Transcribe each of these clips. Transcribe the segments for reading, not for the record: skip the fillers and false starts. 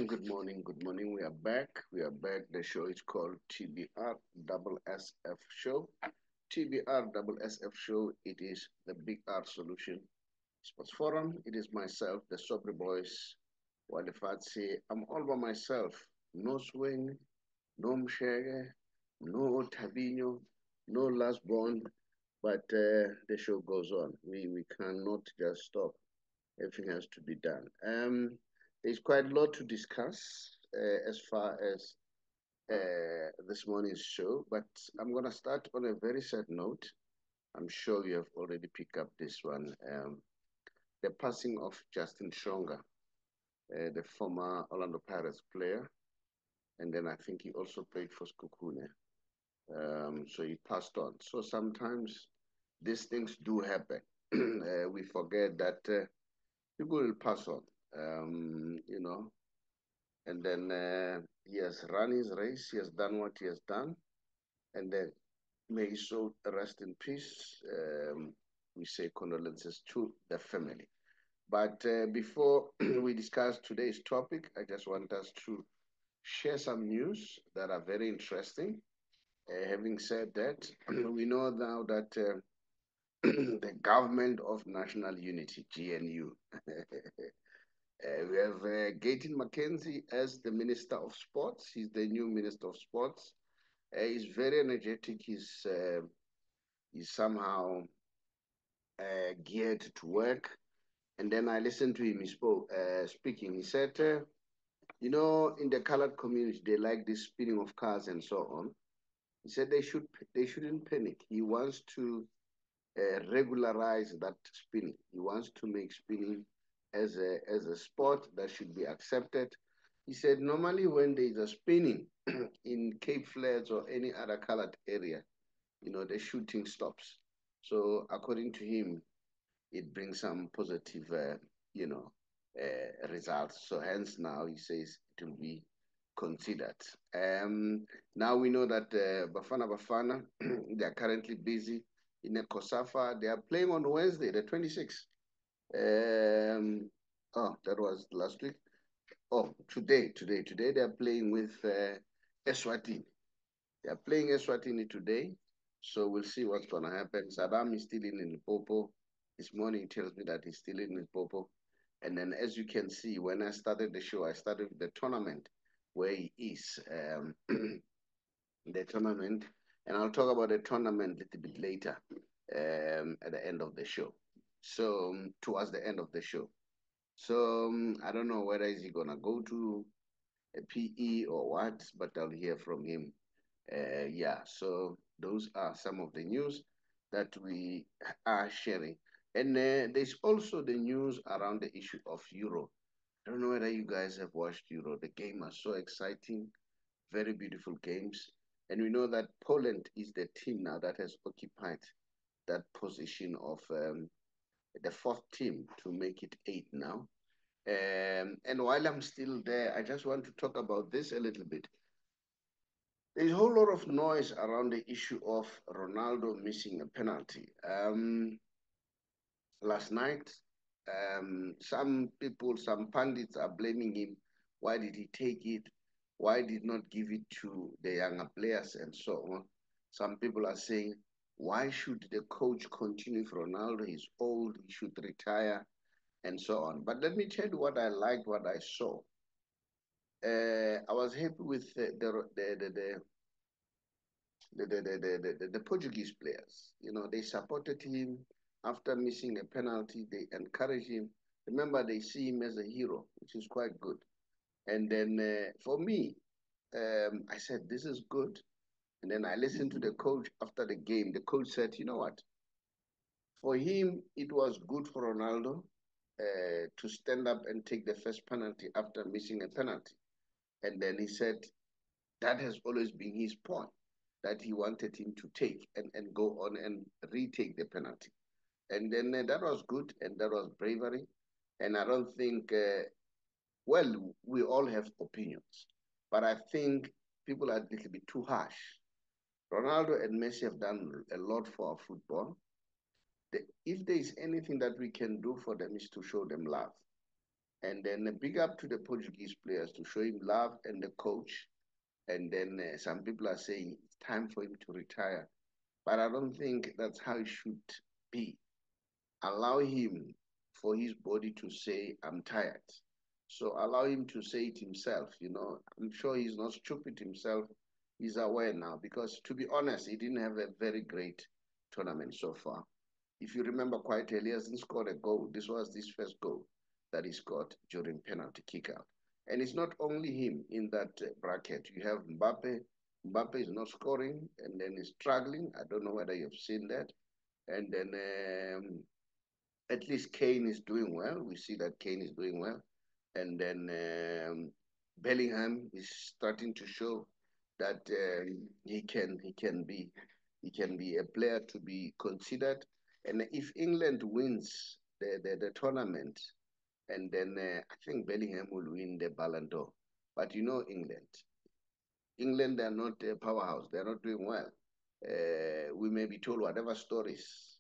Good morning. We are back. The show is called TBR SSF Show. TBR SSF Show. It is the Big R Solution Sports Forum. It is myself, the Saubrey Boyz Walefatshe. I'm all by myself. No swing, no mshege, no tabino, no last bond. But the show goes on. We cannot just stop. Everything has to be done. There's quite a lot to discuss as far as this morning's show, but I'm going to start on a very sad note. I'm sure you have already picked up this one. The passing of Justin Shonga, the former Orlando Pirates player, and then I think he also played for Skukune. So he passed on. So sometimes these things do happen. We forget that people will pass on. And then he has run his race, he has done what he has done, and then may he so rest in peace. We say condolences to the family. But before we discuss today's topic, I just want us to share some news that are very interesting. Having said that, we know now that the Government of National Unity, GNU, we have Gayton McKenzie as the Minister of Sports. He's the new Minister of Sports. He's very energetic. He's somehow geared to work. And then I listened to him speaking. He said, in the colored community, they like this spinning of cars and so on. He said they shouldn't panic. He wants to regularize that spinning. He wants to make spinning as a sport that should be accepted. He said normally when there is a spinning in Cape Flats or any other colored area, the shooting stops. So according to him, it brings some positive, results. So hence now he says it will be considered. Now we know that Bafana, they are currently busy in a COSAFA. They are playing on Wednesday, the 26th. That was last week. Today they are playing with Eswatini. They are playing Eswatini today. So we'll see what's going to happen. Saddam is still in Limpopo. This morning he tells me that he's still in Limpopo. And then as you can see, when I started the show, I started with the tournament where he is. The tournament. And I'll talk about the tournament a little bit later at the end of the show. So towards the end of the show. So I don't know whether is he going to go to a PE or what, but I'll hear from him. So those are some of the news that we are sharing. And there's also the news around the issue of Euro. I don't know whether you guys have watched Euro. The game are so exciting, very beautiful games. And we know that Poland is the team now that has occupied that position of the fourth team to make it 8 now. And while I'm still there, I just want to talk about this a little bit. There's a whole lot of noise around the issue of Ronaldo missing a penalty. last night. Some people, some pundits are blaming him. Why did he take it? Why did not give it to the younger players and so on? Some people are saying, why should the coach continue if Ronaldo is old, he should retire and so on. But let me tell you what I liked, what I saw. I was happy with the Portuguese players. You know, they supported him after missing a penalty. They encouraged him. Remember, they see him as a hero, which is quite good. And then for me, I said, this is good. And then I listened to the coach after the game. The coach said, you know what? For him, it was good for Ronaldo to stand up and take the first penalty after missing a penalty. And then he said, that has always been his point, that he wanted him to take and go on and retake the penalty. And then that was good and that was bravery. And I don't think, well, we all have opinions, but I think people are a little bit too harsh. Ronaldo and Messi have done a lot for our football. If there is anything that we can do for them is to show them love. And then a big up to the Portuguese players to show him love and the coach. And then some people are saying it's time for him to retire. But I don't think that's how it should be. Allow him for his body to say, I'm tired. So allow him to say it himself. You know, I'm sure he's not stupid himself. He's aware now because, to be honest, he didn't have a very great tournament so far. If you remember quite early, he hasn't scored a goal. This was his first goal that he scored during penalty kickout. And it's not only him in that bracket. You have Mbappe. Mbappe is not scoring and then he's struggling. I don't know whether you've seen that. And then at least Kane is doing well. We see that Kane is doing well. And then Bellingham is starting to show that he can be a player to be considered. And if England wins the tournament, and then I think Bellingham will win the Ballon d'Or. But you know England, they are not a powerhouse. They are not doing well. We may be told whatever stories.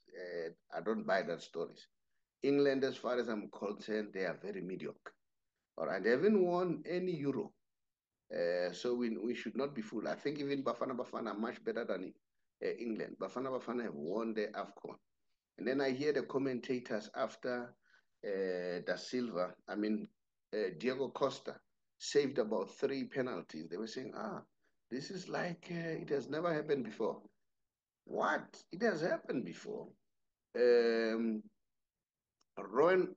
I don't buy that stories. England, as far as I'm concerned, they are very mediocre. All right, they haven't won any Euro. So we should not be fooled. I think even Bafana are much better than England. Bafana have won the AFCON. And then I hear the commentators after Diego Costa saved about 3 penalties. They were saying, this is like it has never happened before. What? It has happened before. Um, Rowan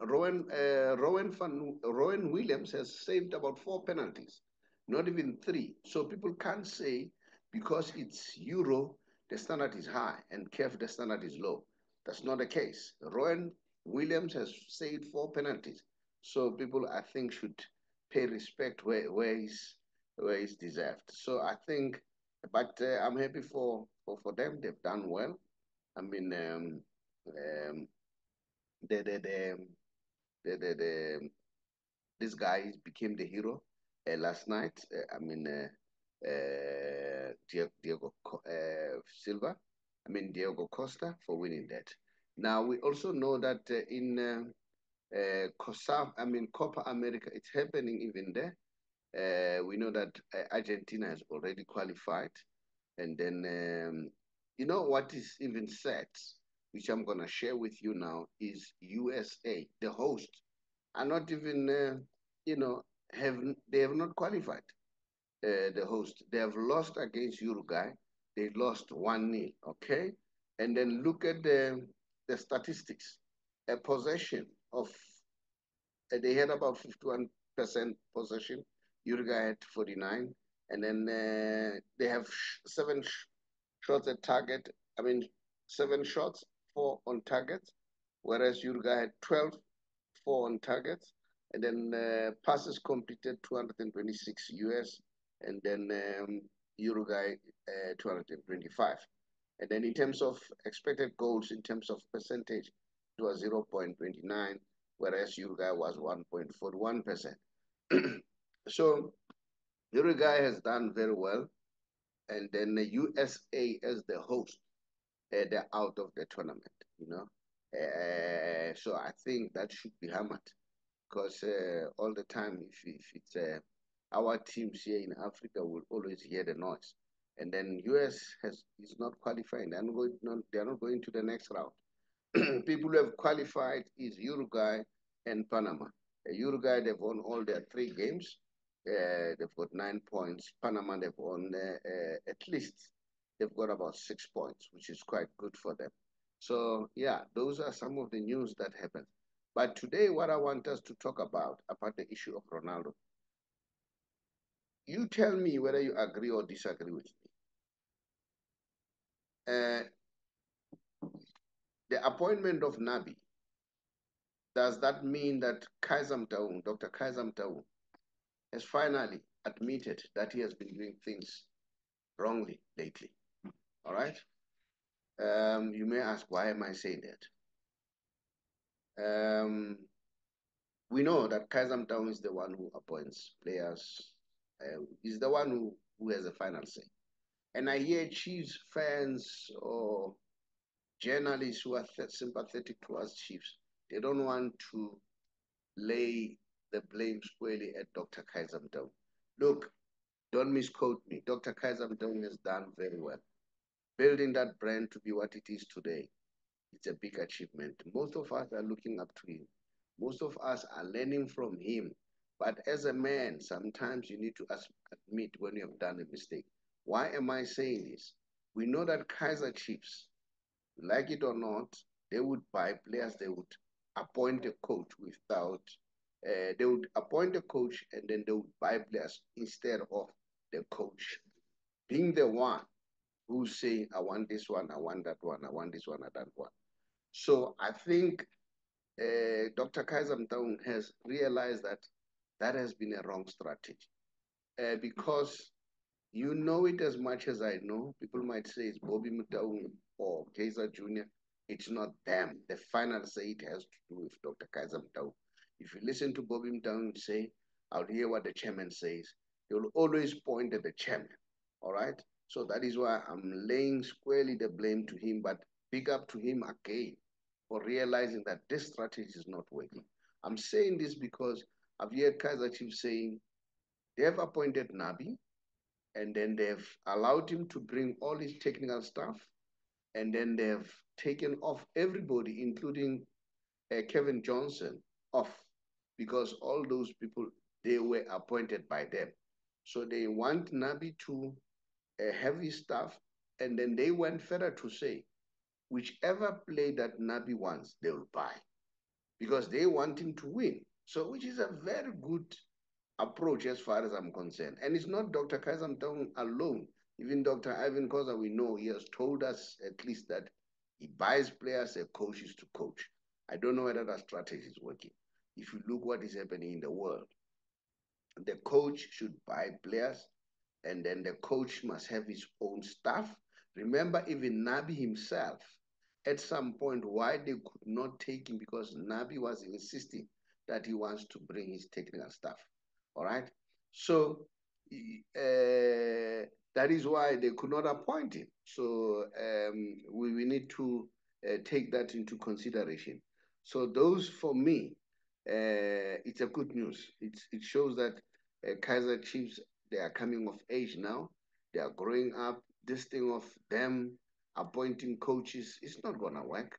Williams has saved about 4 penalties, not even 3. So people can't say because it's Euro, the standard is high, and CAF, the standard is low. That's not the case. Rowan Williams has saved 4 penalties. So people, I think, should pay respect where he's deserved. So I think, but I'm happy for them. They've done well. I mean, the, the, the, the this guy became the hero last night. Diego Silva. Diego Costa for winning that. Now we also know that in Copa America, it's happening even there. We know that Argentina has already qualified, and then you know what is even sad, which I'm gonna share with you now, is USA, the host, are not even have they have not qualified. The host, they have lost against Uruguay. They lost 1-0. Okay, and then look at the statistics. A possession of they had about 51% possession. Uruguay had 49, and then they have 7 shots at target. 7 shots, 4 on target, whereas Uruguay had 12, 4 on target, and then passes completed 226 US, and then Uruguay 225. And then in terms of expected goals, in terms of percentage, it was 0.29, whereas Uruguay was 1.41%. So Uruguay has done very well, and then the USA as the host, they're out of the tournament, you know. So I think that should be hammered because all the time, if it's our teams here in Africa will always hear the noise, and then US is not qualifying. They're not going to the next round. People who have qualified is Uruguay and Panama. Uruguay, they've won all their 3 games. They've got 9 points. Panama, they've won at least, they've got about 6 points, which is quite good for them. So, yeah, those are some of the news that happened. But today, what I want us to talk about the issue of Ronaldo, you tell me whether you agree or disagree with me. The appointment of Nabi, does that mean that Dr. Kaizer Chiefs, has finally admitted that he has been doing things wrongly lately? All right. You may ask, why am I saying that? We know that Kaizer Chiefs is the one who appoints players. He's the one who has a final say. And I hear Chiefs fans or journalists who are sympathetic towards Chiefs, they don't want to lay the blame squarely at Dr. Kaizer Chiefs. Look, don't misquote me. Dr. Kaizer Chiefs has done very well. Building that brand to be what it is today, it's a big achievement. Most of us are looking up to him. Most of us are learning from him. But as a man, sometimes you need to admit when you have done a mistake. Why am I saying this? We know that Kaizer Chiefs, like it or not, they would buy players, they would appoint a coach they would appoint a coach and then they would buy players instead of the coach being the one who's saying, I want this one, I want that one, I want this one, I that one. So I think Dr. Kaizer Chiefs has realized that that has been a wrong strategy because you know it as much as I know. People might say it's Bobby Motaung or Kaizer Jr. It's not them. The final say it has to do with Dr. Kaizer Motaung. If you listen to Bobby Motaung say, I'll hear what the chairman says. He'll always point at the chairman. All right? So that is why I'm laying squarely the blame to him, but big up to him again for realizing that this strategy is not working. I'm saying this because I've heard Kaizer Chiefs saying they have appointed Nabi, and then they've allowed him to bring all his technical stuff, and then they've taken off everybody, including Kevin Johnson, off because all those people, they were appointed by them. So they want Nabi to have his stuff, and then they went further to say, whichever play that Nabi wants, they will buy because they want him to win. So, which is a very good approach as far as I'm concerned. And it's not Dr. Kaizer Chiefs alone. Even Dr. Ivan Koza, we know he has told us at least that he buys players and coaches to coach. I don't know whether that strategy is working. If you look what is happening in the world, the coach should buy players and then the coach must have his own staff. Remember, even Nabi himself, at some point, why they could not take him because Nabi was insisting that he wants to bring his technical staff. All right. So that is why they could not appoint him. So we need to take that into consideration. So those, for me, it's a good news. It shows that Kaizer Chiefs, they are coming of age now. They are growing up. This thing of them appointing coaches is not going to work.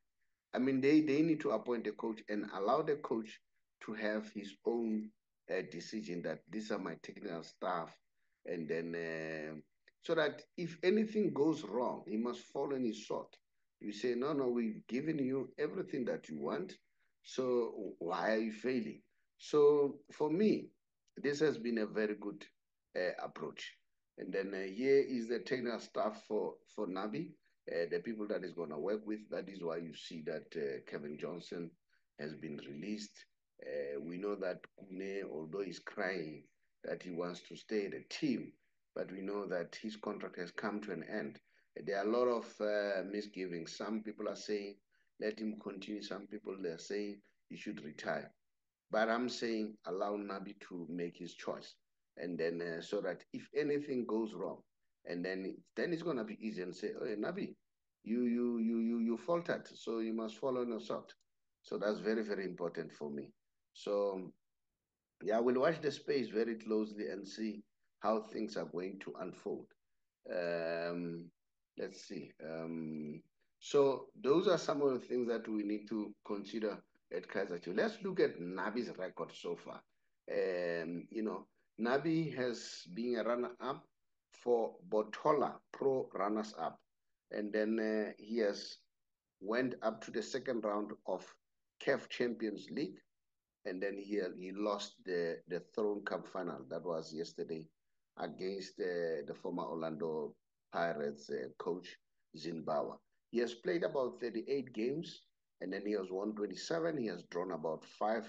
I mean, they need to appoint a coach and allow the coach to have his own decision that these are my technical staff. And then, so that if anything goes wrong, he must fall in his sword. You say, no, no, we've given you everything that you want. So why are you failing? So for me, this has been a very good approach. And then here is the technical staff for Nabi, the people that is going to work with. That is why you see that Kevin Johnson has been released. We know that Kune, although he's crying that he wants to stay the team, but we know that his contract has come to an end. There are a lot of misgivings. Some people are saying, let him continue. Some people are saying he should retire. But I'm saying allow Nabi to make his choice. And then so that if anything goes wrong, and then it's going to be easy and say, oh, Nabi, you faltered. So you must follow your sort. So that's very, very important for me. So yeah, we'll watch the space very closely and see how things are going to unfold. Um, let's see. So those are some of the things that we need to consider at Kaizer Chiefs. Let's look at Nabi's record so far. Nabi has been a runner-up for Botola Pro runners-up, and then he has went up to the second round of CAF Champions League, and then he lost the Throne Cup final. That was yesterday against the former Orlando Pirates coach Zimbabwe. He has played about 38 games, and then he has won 27. He has drawn about five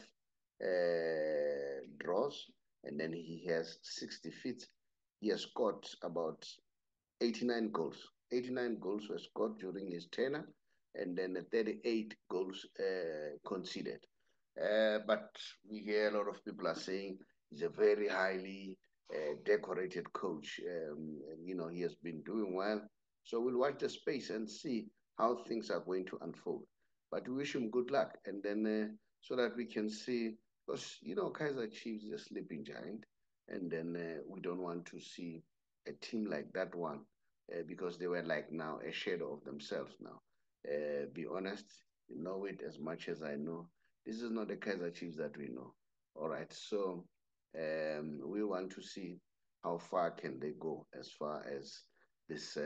draws, and then he has 60 feet. He has scored about 89 goals. 89 goals were scored during his tenure, and then 38 goals conceded. But we hear a lot of people are saying he's a very highly decorated coach. He has been doing well. So we'll watch the space and see how things are going to unfold. But we wish him good luck, and then so that we can see, because Kaizer Chiefs is a sleeping giant, and then we don't want to see a team like that one because they were like now a shadow of themselves now. Be honest, you know it as much as I know. This is not the Kaizer Chiefs that we know. All right, so we want to see how far can they go as far as this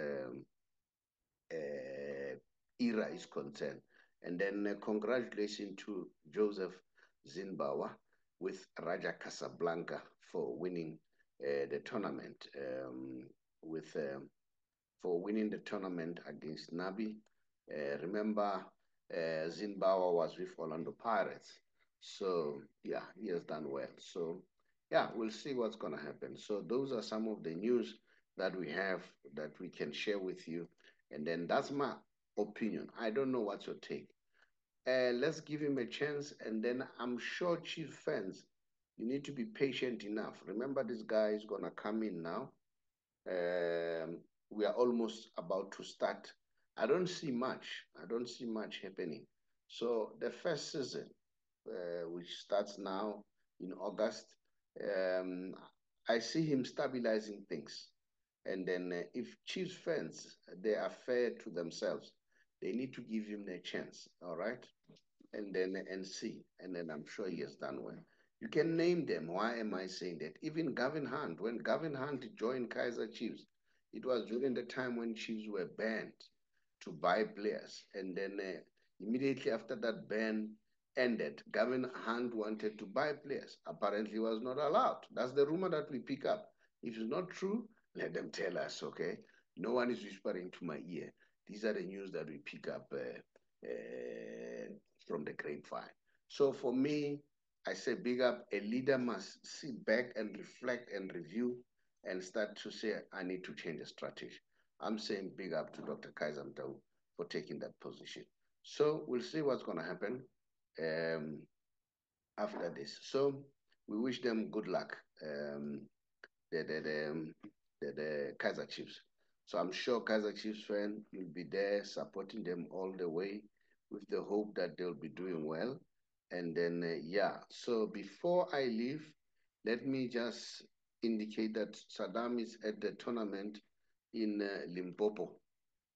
era is concerned. And then congratulations to Joseph Zinbawa with Raja Casablanca for winning the tournament with for winning the tournament against Nabi. Remember, Zinbawa was with Orlando Pirates. So, yeah, he has done well. So, yeah, we'll see what's going to happen. So, those are some of the news that we have that we can share with you. And then that's my opinion. I don't know what's your take. Let's give him a chance. And then I'm sure Chief fans, you need to be patient enough. Remember, this guy is going to come in now. We are almost about to start. I don't see much. I don't see much happening. So the first season, which starts now in August, um, I see him stabilizing things. And then if Chiefs fans, they are fair to themselves, they need to give him a chance. All right, and then and see. And then I'm sure he has done well. You can name them. Why am I saying that? Even Gavin Hunt, when Gavin Hunt joined Kaizer Chiefs, it was during the time when Chiefs were banned to buy players. And then immediately after that ban ended, Gavin Hunt wanted to buy players. Apparently, he was not allowed. That's the rumor that we pick up. If it's not true, let them tell us, okay? No one is whispering to my ear. These are the news that we pick up from the grapevine. So for me, I say big up. A leader must sit back and reflect and review and start to say, I need to change the strategy. I'm saying big up to Dr. Kaizer Mtau for taking that position. So we'll see what's going to happen um, after this. So we wish them good luck, the, the, the, the Kaizer Chiefs. So I'm sure Kaizer Chiefs fan will be there supporting them all the way with the hope that they'll be doing well. And then, yeah, so before I leave, let me just indicate that Saddam is at the tournament in Limpopo.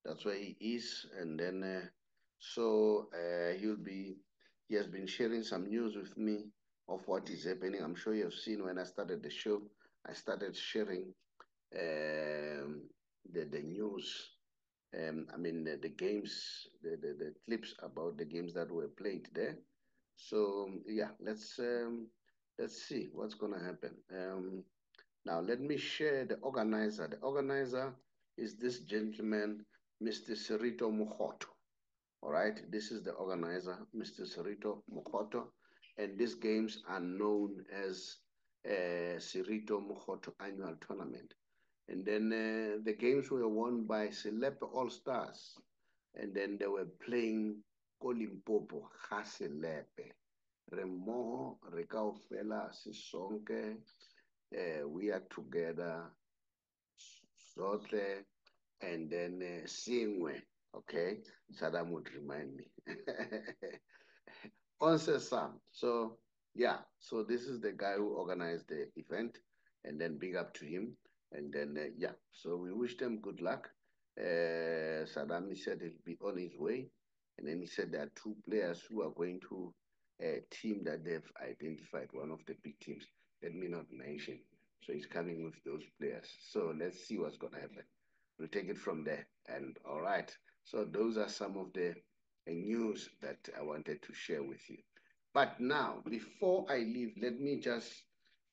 That's where he is. And then, he has been sharing some news with me of what is happening. I'm sure you have seen when I started the show, I started sharing the news. The games, the clips about the games that were played there. So yeah, let's see what's gonna happen. Now let me share the organizer. The organizer is this gentleman, Mr. Serito Mukhoto. All right, this is the organizer, Mr. Serito Mukhoto, and these games are known as Serito Mukhoto Annual Tournament. And then the games were won by Selepe All Stars, and then they were playing Kolimpopo, Haselepe. Remo, Rekaofela, Sisonke, we are together, Zotle, and then Singwe. Okay, Saddam would remind me. Onse Sam. So yeah, so this is the guy who organized the event, and then big up to him. And then yeah, so we wish them good luck. Saddam, he said he'll be on his way, and then he said there are two players who are going to a team that they've identified, one of the big teams. Let me not mention. So he's coming with those players. So let's see what's gonna happen. We'll take it from there. And all right. So those are some of the news that I wanted to share with you. But now, before I leave, let me just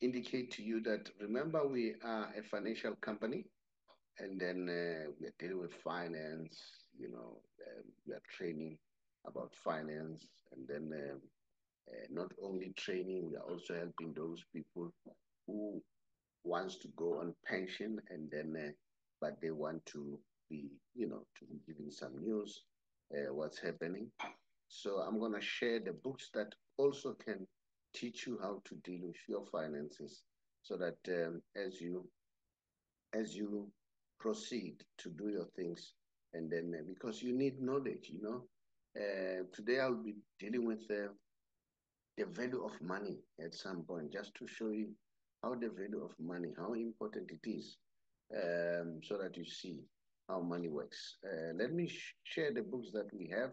indicate to you that remember we are a financial company, and then we are dealing with finance. We are training about finance, and then not only training, we are also helping those people who wants to go on pension, and then but they want to be, to be giving some news, what's happening. So I'm going to share the books that also can teach you how to deal with your finances, so that as you proceed to do your things, and then because you need knowledge, today I'll be dealing with the value of money at some point, just to show you how the value of money, how important it is, so that you see how money works. Let me share the books that we have,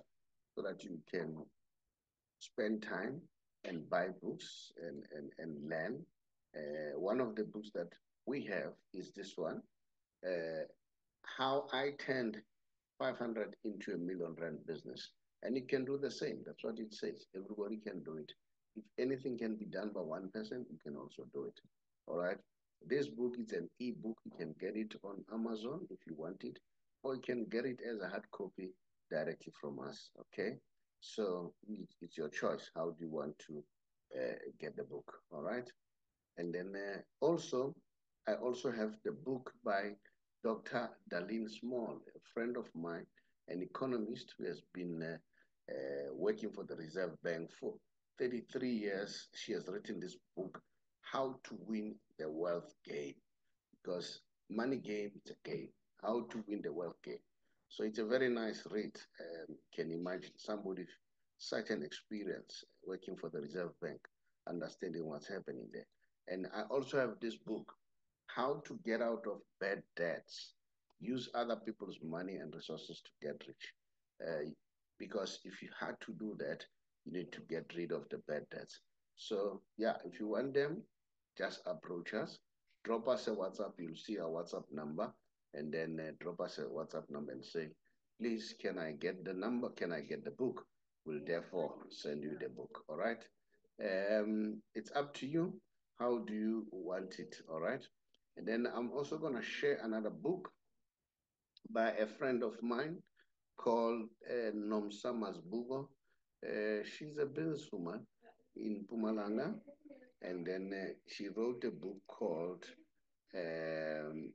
so that you can spend time and buy books and learn. One of the books that we have is this one, uh, How I Turned 500 into a million rand business. And you can do the same. That's what it says. Everybody can do it. If anything can be done by one person, you can also do it. All right. This book is an e-book. You can get it on Amazon if you want it, or you can get it as a hard copy directly from us. Okay. So it's your choice. How do you want to get the book? All right. And then I also have the book by Dr. Dalene Small, a friend of mine, an economist who has been working for the Reserve Bank for 33 years. She has written this book, How to Win the Wealth Game, because money game is a game. How to win the wealth game. So it's a very nice read. Can imagine somebody with such an experience working for the Reserve Bank, understanding what's happening there. And I also have this book, How to Get Out of Bad Debts. Use other people's money and resources to get rich. Because if you had to do that, you need to get rid of the bad debts. So yeah, if you want them, just approach us, drop us a WhatsApp. You'll see our WhatsApp number, and then drop us a WhatsApp number and say, please, can I get the number? Can I get the book? We'll therefore send you the book. All right. It's up to you. How do you want it? All right. And then I'm also going to share another book by a friend of mine called Nomsamas Bugo. She's a businesswoman in Pumalanga, and then she wrote a book called um,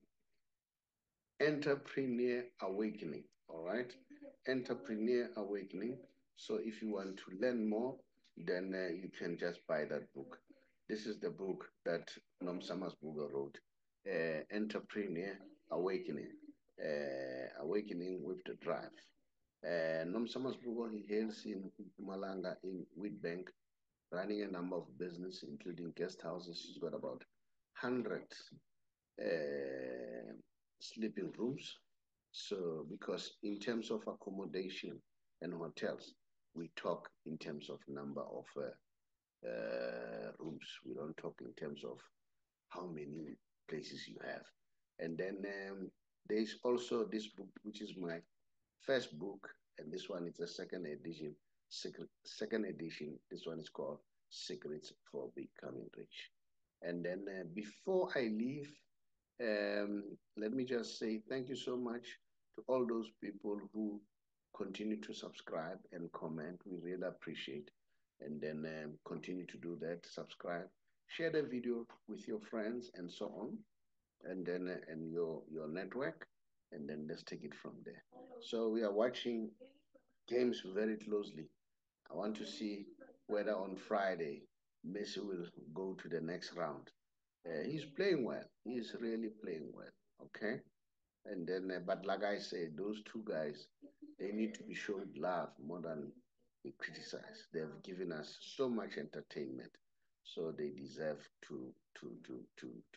Entrepreneur Awakening. All right, Entrepreneur Awakening. So if you want to learn more, then you can just buy that book. This is the book that Nomsamas Bugo wrote, Entrepreneur Awakening, Awakening with the Drive. Nomsamas Bugo, he hails in Malanga in Wheatbank, running a number of businesses, including guest houses. He's got about 100 uh, sleeping rooms. So, because in terms of accommodation and hotels, we talk in terms of number of rooms. We don't talk in terms of how many places you have. And then there's also this book, which is my first book, and this one is a second edition. Second edition. This one is called Secrets for Becoming Rich. And then before I leave, let me just say thank you so much to all those people who continue to subscribe and comment. We really appreciate. And then continue to do that. Subscribe, share the video with your friends, and so on. And then and your network, and then let's take it from there. So we are watching games very closely. I want to see whether on Friday Messi will go to the next round. He's playing well. He's really playing well. Okay. And then, but like I said, those two guys, They need to be shown love more than we criticize. They've given us so much entertainment, so they deserve to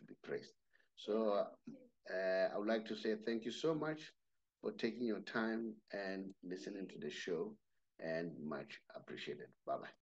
be praised. So I would like to say thank you so much for taking your time and listening to the show, and much appreciated. Bye bye.